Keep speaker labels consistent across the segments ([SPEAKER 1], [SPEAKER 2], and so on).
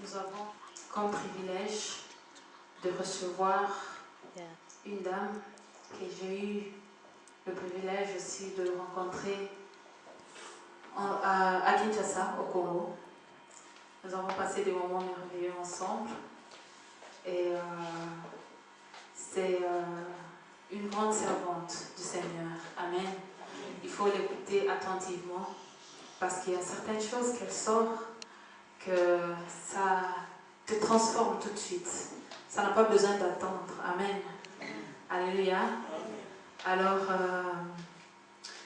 [SPEAKER 1] Nous avons comme privilège de recevoir une dame que j'ai eu le privilège aussi de rencontrer à Kinshasa, au Congo. Nous avons passé des moments merveilleux ensemble et c'est une grande servante du Seigneur. Amen. Il faut l'écouter attentivement parce qu'il y a certaines choses qu'elle sort que ça te transforme tout de suite. Ça n'a pas besoin d'attendre. Amen. Alléluia. Alors,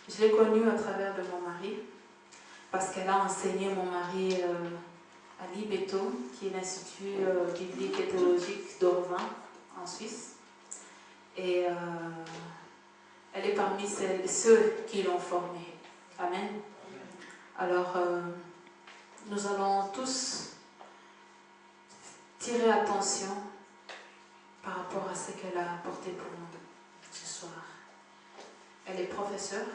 [SPEAKER 1] je l'ai connue à travers de mon mari parce qu'elle a enseigné mon mari à l'IBETO, qui est l'Institut biblique et théologique d'Orvin, en Suisse. Et elle est parmi ceux qui l'ont formée. Amen. Alors, nous allons tous tirer attention par rapport à ce qu'elle a apporté pour nous ce soir. Elle est professeure.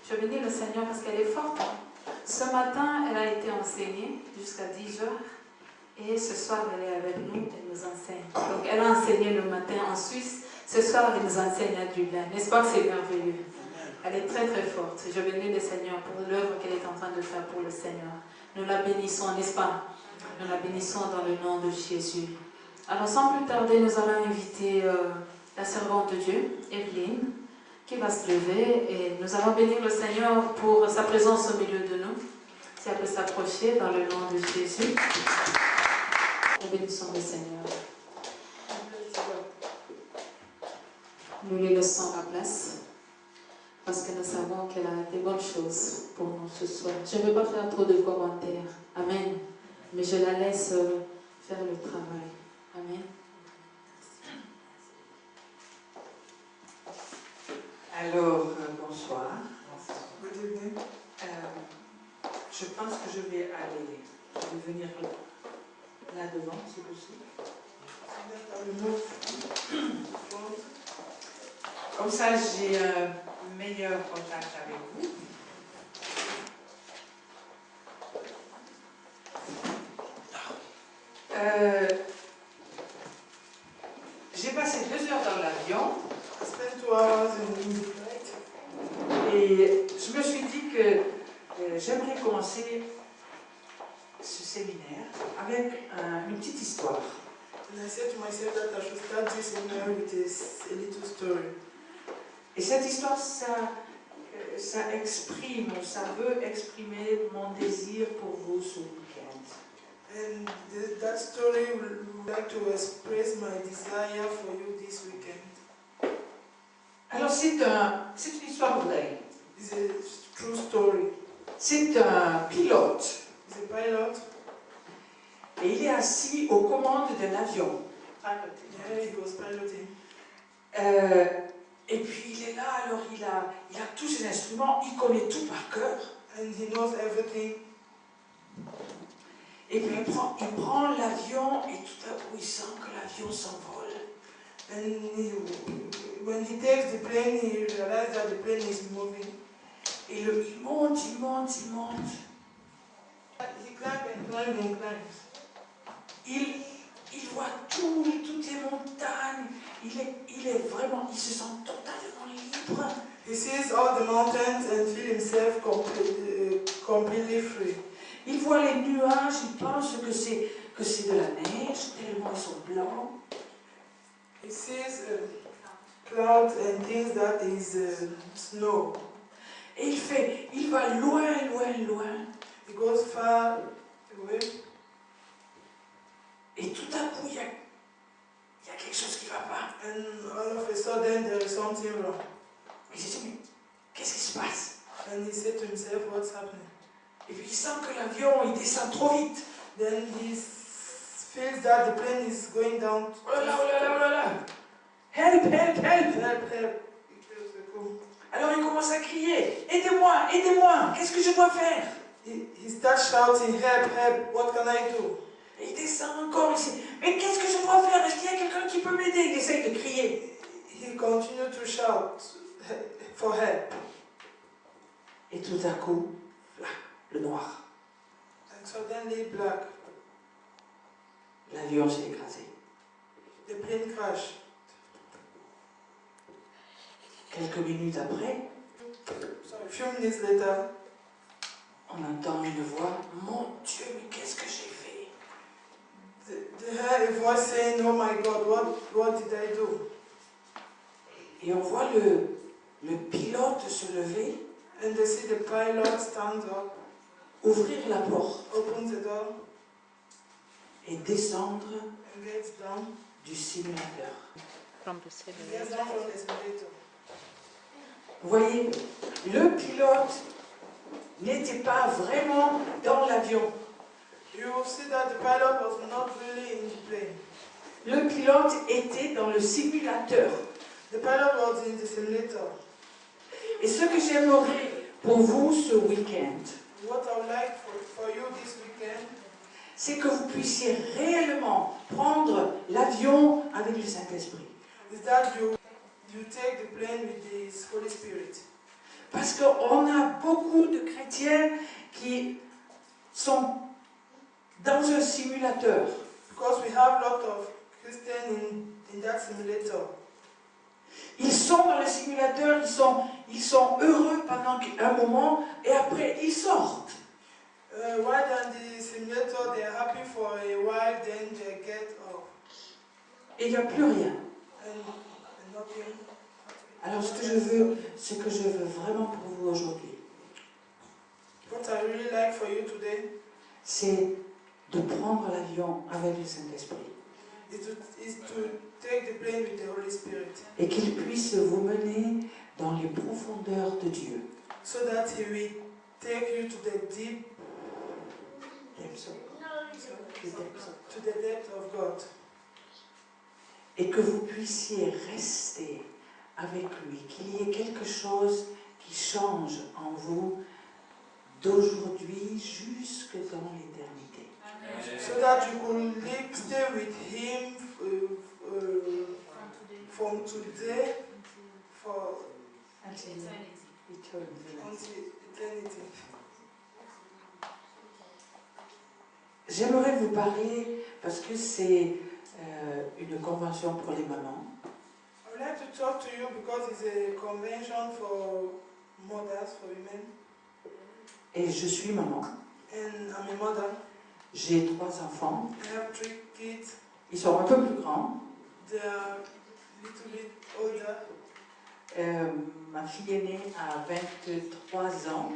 [SPEAKER 1] Je bénis le Seigneur parce qu'elle est forte. Ce matin, elle a été enseignée jusqu'à 10 heures. Et ce soir, elle est avec nous, elle nous enseigne. Donc, elle a enseigné le matin en Suisse. Ce soir, elle nous enseigne à Dublin. N'est-ce pas que c'est merveilleux? Elle est très très forte. Je bénis le Seigneur pour l'œuvre qu'elle est en train de faire pour le Seigneur. Nous la bénissons, n'est-ce pas? Nous la bénissons dans le nom de Jésus. Alors, sans plus tarder, nous allons inviter la servante de Dieu, Evelyne, qui va se lever et nous allons bénir le Seigneur pour sa présence au milieu de nous. Si elle peut s'approcher dans le nom de Jésus. Nous bénissons le Seigneur. Nous lui laissons la place parce que nous savons qu'elle a des bonnes choses pour nous ce soir. Je ne veux pas faire trop de commentaires. Amen. Mais je la laisse faire le travail. Amen.
[SPEAKER 2] Alors, bonsoir. Je pense que je vais venir là devant, si possible. Comme ça, j'ai un meilleur contact avec vous. J'ai passé 2 heures dans l'avion. Et je me suis dit que j'aimerais commencer ce séminaire avec une petite histoire.
[SPEAKER 3] And I said to myself that I should start this seminar with a little story.
[SPEAKER 2] Et cette histoire, ça veut exprimer mon désir pour vous ce week-end.
[SPEAKER 3] And that story would like to express my desire for you this weekend.
[SPEAKER 2] Alors c'est une histoire vraie.
[SPEAKER 3] It's a true story.
[SPEAKER 2] C'est un pilote.
[SPEAKER 3] It's a pilot.
[SPEAKER 2] Et il est assis aux commandes d'un avion.
[SPEAKER 3] Yeah, he was piloting.
[SPEAKER 2] Et puis il est là, alors il a tous ses instruments, il connaît tout par cœur.
[SPEAKER 3] And he knows everything.
[SPEAKER 2] Et puis il prend l'avion et tout à coup il sent que l'avion s'envole.
[SPEAKER 3] And when he takes the plane, he realizes that the plane is moving.
[SPEAKER 2] Et il monte.
[SPEAKER 3] He climbs and climbs and climbs.
[SPEAKER 2] Il voit toutes les montagnes. Il se sent totalement libre.
[SPEAKER 3] He sees all the mountains and feels himself completely free.
[SPEAKER 2] Il voit les nuages, il pense que c'est de la neige, tellement ils sont blancs.
[SPEAKER 3] He sees clouds and thinks that is snow.
[SPEAKER 2] Et il va loin.
[SPEAKER 3] He goes far away.
[SPEAKER 2] Et tout à coup, il y a quelque chose qui ne va pas.
[SPEAKER 3] And all of a sudden there is something wrong.
[SPEAKER 2] Il se dit, mais qu'est-ce qui se passe?
[SPEAKER 3] And he said to himself, what's happening?
[SPEAKER 2] Et puis il sent que l'avion, il descend trop vite.
[SPEAKER 3] Then he feels that the plane is going down.
[SPEAKER 2] Oh là là. Help.
[SPEAKER 3] Help. He feels the cool.
[SPEAKER 2] Alors il commence à crier, aidez-moi, qu'est-ce que je dois faire?
[SPEAKER 3] He starts shouting, help, what can I do?
[SPEAKER 2] Et il descend encore, il dit, mais qu'est-ce que je dois faire? Est-ce qu'il y a quelqu'un qui peut m'aider? Il essaye de crier.
[SPEAKER 3] He continued to shout for help.
[SPEAKER 2] Et tout à coup, là, le noir.
[SPEAKER 3] And suddenly black.
[SPEAKER 2] l'avion s'est écrasé.
[SPEAKER 3] The plane crashed.
[SPEAKER 2] Quelques minutes après,
[SPEAKER 3] So a few minutes later,
[SPEAKER 2] on entend une voix, « Mon Dieu, mais qu'est-ce que j'ai fait ?»
[SPEAKER 3] they heard a voice saying, "Oh my God, what did I do?"
[SPEAKER 2] Et on voit le pilote se lever,
[SPEAKER 3] And they see the pilot stand up,
[SPEAKER 2] ouvrir la porte
[SPEAKER 3] open the door,
[SPEAKER 2] et descendre
[SPEAKER 3] and gets down.
[SPEAKER 2] du simulateur.
[SPEAKER 3] Gets down from the simulator.
[SPEAKER 2] Vous voyez, le pilote n'était pas vraiment dans l'avion.
[SPEAKER 3] You will see that the pilot was not really in the plane.
[SPEAKER 2] Le pilote était dans le simulateur.
[SPEAKER 3] The pilot was in the simulator.
[SPEAKER 2] Et ce que j'aimerais pour vous ce week-end,
[SPEAKER 3] What I would like for you this weekend
[SPEAKER 2] c'est que vous puissiez réellement prendre l'avion avec le Saint-Esprit.
[SPEAKER 3] is that you take the plane with the Holy Spirit.
[SPEAKER 2] Parce qu'on a beaucoup de chrétiens qui sont dans un simulateur.
[SPEAKER 3] Because we have a lot of Christians in that simulator.
[SPEAKER 2] Ils sont dans le simulateur, ils sont heureux pendant un moment et après ils sortent.
[SPEAKER 3] While in the simulator, they are happy for a while, then they get off.
[SPEAKER 2] Et il n'y a plus rien.
[SPEAKER 3] And nothing.
[SPEAKER 2] Alors ce que je veux vraiment pour vous aujourd'hui,
[SPEAKER 3] What I really like for you today
[SPEAKER 2] c'est de prendre l'avion avec le Saint-Esprit.
[SPEAKER 3] is to take the plane with the Holy Spirit.
[SPEAKER 2] Et qu'il puisse vous mener dans les profondeurs de Dieu.
[SPEAKER 3] So that He will take you to the deep, to the depth of God.
[SPEAKER 2] Et que vous puissiez rester avec lui, qu'il y ait quelque chose qui change en vous d'aujourd'hui jusque dans l'éternité.
[SPEAKER 3] So that you could stay with Him from today for until eternity.
[SPEAKER 2] J'aimerais vous parler, parce que c'est une convention pour les mamans,
[SPEAKER 3] I would like to talk to you because it's a convention for mothers, for women.
[SPEAKER 2] et je suis maman.
[SPEAKER 3] And I'm a mother.
[SPEAKER 2] J'ai 3 enfants.
[SPEAKER 3] I have 3 kids.
[SPEAKER 2] Ils sont un peu plus grands.
[SPEAKER 3] They are a little bit older.
[SPEAKER 2] Ma fille aînée a 23 ans.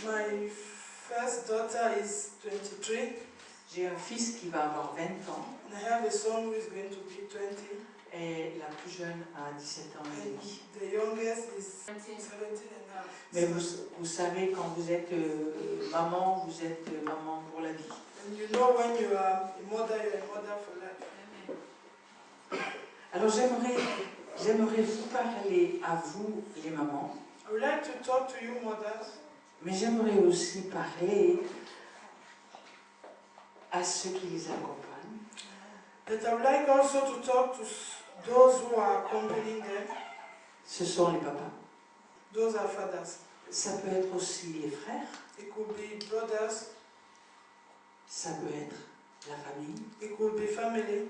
[SPEAKER 3] My first daughter is 23.
[SPEAKER 2] J'ai un fils qui va avoir 20 ans.
[SPEAKER 3] And I have a son who is going to be 20.
[SPEAKER 2] Et la plus jeune a 17 ans et
[SPEAKER 3] And
[SPEAKER 2] demi.
[SPEAKER 3] the youngest is 17 and a half.
[SPEAKER 2] Mais vous savez, quand vous êtes maman, vous êtes maman pour la vie.
[SPEAKER 3] And you know when you are a mother, you're a mother for life.
[SPEAKER 2] Alors j'aimerais vous parler à vous, les mamans,
[SPEAKER 3] I would like to talk to you mothers,
[SPEAKER 2] mais j'aimerais aussi parler à ceux qui les accompagnent.
[SPEAKER 3] but I would like also to talk to those who are accompanying them.
[SPEAKER 2] Ce sont les papas.
[SPEAKER 3] Those are fathers.
[SPEAKER 2] Ça peut être aussi les frères,
[SPEAKER 3] It could be brothers.
[SPEAKER 2] ça peut être la famille.
[SPEAKER 3] It could be family.